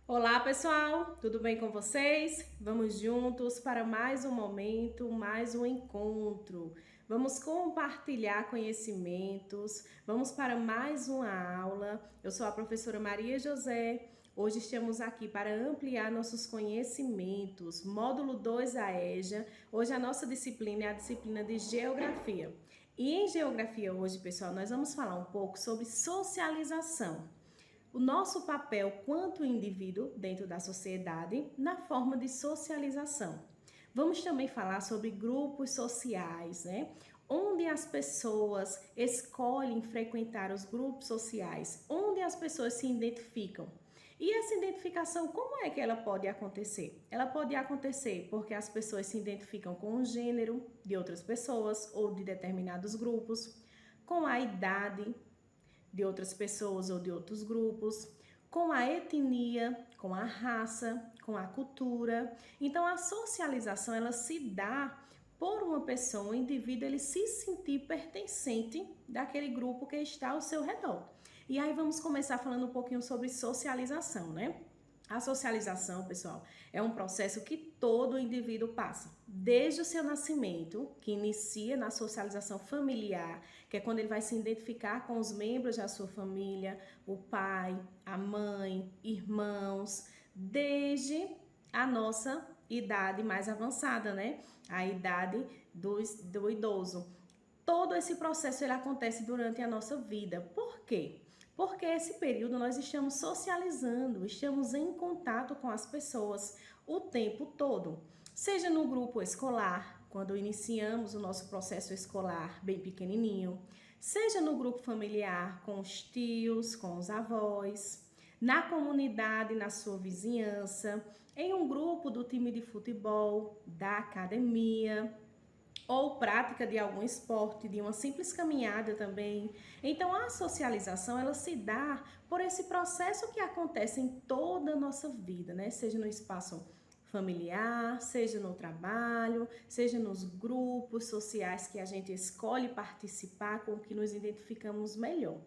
Olá, pessoal, tudo bem com vocês? Vamos juntos para mais um momento, mais um encontro. Vamos compartilhar conhecimentos, vamos para mais uma aula. Eu sou a professora Maria José. Hoje estamos aqui para ampliar nossos conhecimentos. Módulo 2 da EJA. Hoje a nossa disciplina é a disciplina de Geografia. E em Geografia hoje, pessoal, nós vamos falar um pouco sobre socialização. O nosso papel quanto indivíduo dentro da sociedade na forma de socialização. Vamos também falar sobre grupos sociais, né? Onde as pessoas escolhem frequentar os grupos sociais, onde as pessoas se identificam. E essa identificação, como é que ela pode acontecer? Ela pode acontecer porque as pessoas se identificam com o gênero de outras pessoas ou de determinados grupos, com a idade de outras pessoas ou de outros grupos, com a etnia, com a raça, com a cultura. Então a socialização ela se dá por uma pessoa, um indivíduo, ele se sentir pertencente daquele grupo que está ao seu redor. E aí vamos começar falando um pouquinho sobre socialização, né? A socialização, pessoal, é um processo que todo indivíduo passa, desde o seu nascimento, que inicia na socialização familiar, que é quando ele vai se identificar com os membros da sua família, o pai, a mãe, irmãos, desde a nossa idade mais avançada, né? A idade do idoso. Todo esse processo ele acontece durante a nossa vida. Por quê? Porque esse período nós estamos socializando, estamos em contato com as pessoas o tempo todo. Seja no grupo escolar, quando iniciamos o nosso processo escolar bem pequenininho, seja no grupo familiar, com os tios, com os avós, na comunidade, na sua vizinhança, em um grupo do time de futebol, da academia, ou prática de algum esporte, de uma simples caminhada também. Então a socialização ela se dá por esse processo que acontece em toda a nossa vida, né? Seja no espaço familiar, seja no trabalho, seja nos grupos sociais que a gente escolhe participar, com que nos identificamos melhor.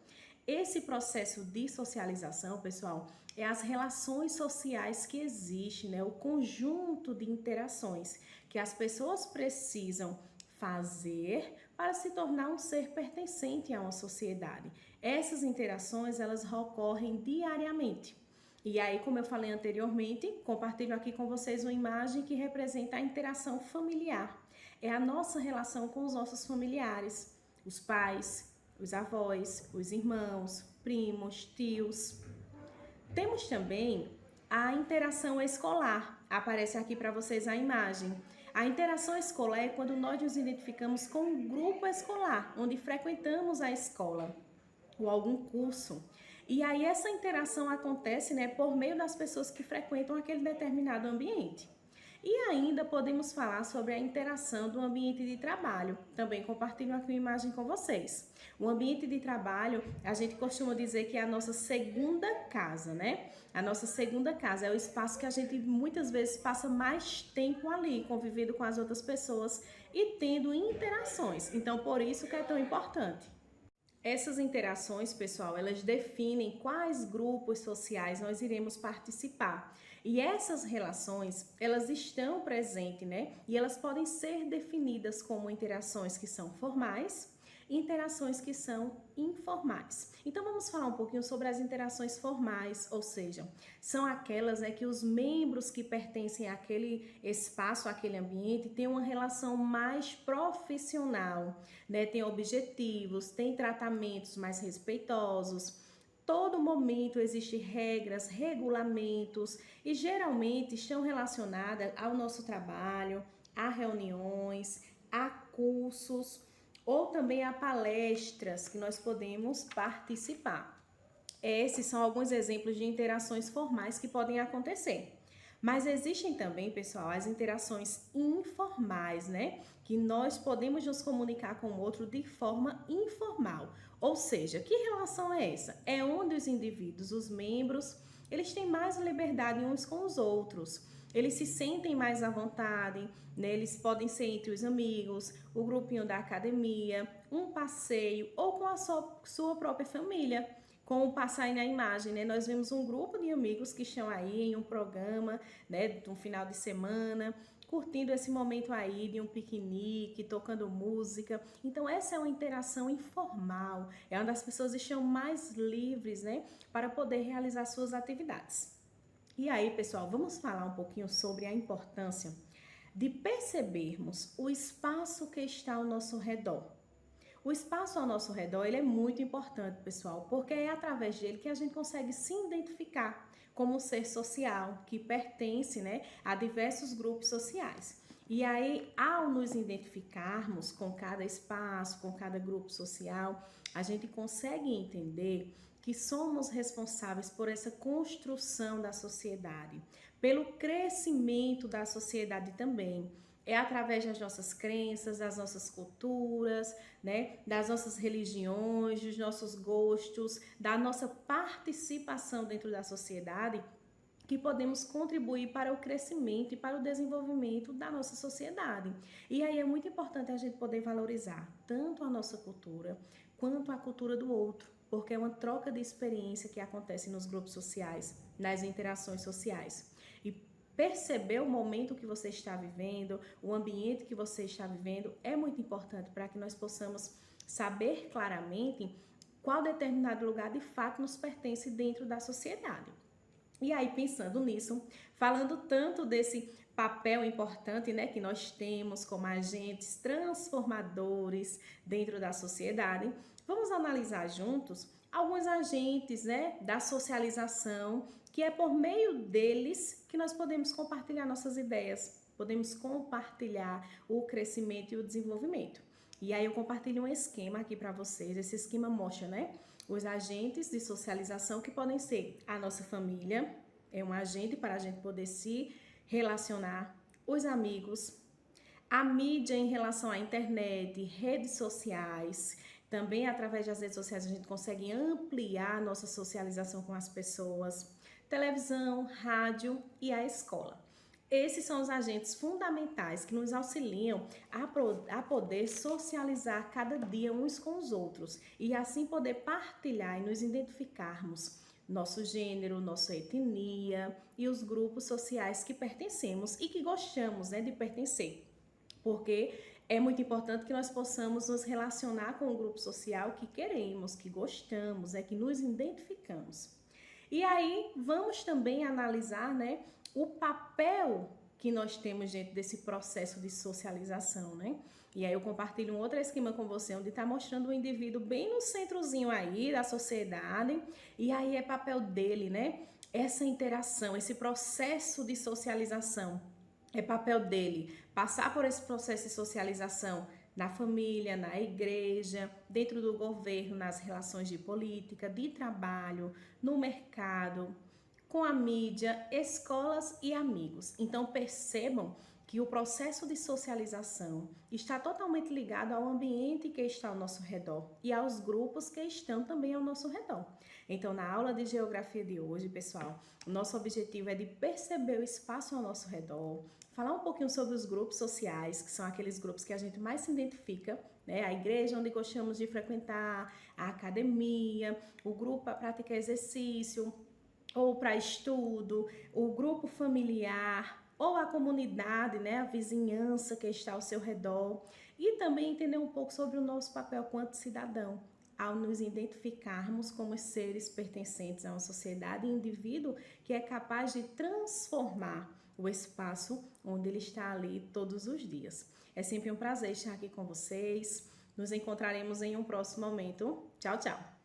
Esse processo de socialização, pessoal, é as relações sociais que existem, né? O conjunto de interações que as pessoas precisam fazer para se tornar um ser pertencente a uma sociedade. Essas interações, elas ocorrem diariamente. E aí, como eu falei anteriormente, compartilho aqui com vocês uma imagem que representa a interação familiar. É a nossa relação com os nossos familiares, os pais, os avós, os irmãos, primos, tios. Temos também a interação escolar. Aparece aqui para vocês a imagem. A interação escolar é quando nós nos identificamos com um grupo escolar, onde frequentamos a escola ou algum curso. E aí essa interação acontece, né, por meio das pessoas que frequentam aquele determinado ambiente. E ainda podemos falar sobre a interação do ambiente de trabalho. Também compartilho aqui uma imagem com vocês. O ambiente de trabalho, a gente costuma dizer que é a nossa segunda casa, né? A nossa segunda casa é o espaço que a gente muitas vezes passa mais tempo ali, convivendo com as outras pessoas e tendo interações. Então, por isso que é tão importante. Essas interações, pessoal, elas definem quais grupos sociais nós iremos participar. E essas relações, elas estão presentes, né? E elas podem ser definidas como interações que são formais e interações que são informais. Então vamos falar um pouquinho sobre as interações formais, ou seja, são aquelas que os membros que pertencem àquele espaço, àquele ambiente, têm uma relação mais profissional, né? Tem objetivos, tem tratamentos mais respeitosos. Todo momento existem regras, regulamentos e geralmente estão relacionadas ao nosso trabalho, a reuniões, a cursos ou também a palestras que nós podemos participar. Esses são alguns exemplos de interações formais que podem acontecer. Mas existem também, pessoal, as interações informais, né? Que nós podemos nos comunicar com o outro de forma informal. Ou seja, que relação é essa? É onde os indivíduos, os membros, eles têm mais liberdade uns com os outros. Eles se sentem mais à vontade, né? Eles podem ser entre os amigos, o grupinho da academia, um passeio ou com a sua própria família. como passar aí na imagem, né? Nós vemos um grupo de amigos que estão aí em um programa, né, de um final de semana, curtindo esse momento aí de um piquenique, tocando música. Então essa é uma interação informal, é onde as pessoas estão mais livres, né, para poder realizar suas atividades. E aí, pessoal, vamos falar um pouquinho sobre a importância de percebermos o espaço que está ao nosso redor. O espaço ao nosso redor, ele é muito importante, pessoal, porque é através dele que a gente consegue se identificar como um ser social que pertence, né, a diversos grupos sociais. E aí, ao nos identificarmos com cada espaço, com cada grupo social, a gente consegue entender que somos responsáveis por essa construção da sociedade, pelo crescimento da sociedade também. É através das nossas crenças, das nossas culturas, né, das nossas religiões, dos nossos gostos, da nossa participação dentro da sociedade, que podemos contribuir para o crescimento e para o desenvolvimento da nossa sociedade. E aí é muito importante a gente poder valorizar tanto a nossa cultura quanto a cultura do outro, porque é uma troca de experiência que acontece nos grupos sociais, nas interações sociais. E perceber o momento que você está vivendo, o ambiente que você está vivendo, é muito importante para que nós possamos saber claramente qual determinado lugar de fato nos pertence dentro da sociedade. E aí, pensando nisso, falando tanto desse papel importante, né, que nós temos como agentes transformadores dentro da sociedade, vamos analisar juntos alguns agentes, né, da socialização, que é por meio deles que nós podemos compartilhar nossas ideias, podemos compartilhar o crescimento e o desenvolvimento. E aí eu compartilho um esquema aqui para vocês. Esse esquema mostra, né, os agentes de socialização que podem ser a nossa família, é um agente para a gente poder se relacionar, os amigos, a mídia em relação à internet, redes sociais. Também através das redes sociais a gente consegue ampliar a nossa socialização com as pessoas, televisão, rádio e a escola. Esses são os agentes fundamentais que nos auxiliam a poder socializar cada dia uns com os outros e assim poder partilhar e nos identificarmos nosso gênero, nossa etnia e os grupos sociais que pertencemos e que gostamos, né, de pertencer. Porque é muito importante que nós possamos nos relacionar com o grupo social que queremos, que gostamos, que nos identificamos. E aí vamos também analisar, né, o papel que nós temos dentro desse processo de socialização, né? E aí eu compartilho um outro esquema com você, onde está mostrando o indivíduo bem no centrozinho aí da sociedade, e aí é papel dele, né? Essa interação, esse processo de socialização, é papel dele passar por esse processo de socialização na família, na igreja, dentro do governo, nas relações de política, de trabalho, no mercado, com a mídia, escolas e amigos. Então percebam que o processo de socialização está totalmente ligado ao ambiente que está ao nosso redor e aos grupos que estão também ao nosso redor. Então, na aula de geografia de hoje, pessoal, o nosso objetivo é de perceber o espaço ao nosso redor, falar um pouquinho sobre os grupos sociais, que são aqueles grupos que a gente mais se identifica, né? A igreja onde gostamos de frequentar, a academia, o grupo para praticar exercício ou para estudo, o grupo familiar, ou a comunidade, né, a vizinhança que está ao seu redor, e também entender um pouco sobre o nosso papel quanto cidadão, ao nos identificarmos como seres pertencentes a uma sociedade e indivíduo que é capaz de transformar o espaço onde ele está ali todos os dias. É sempre um prazer estar aqui com vocês. Nos encontraremos em um próximo momento. Tchau, tchau!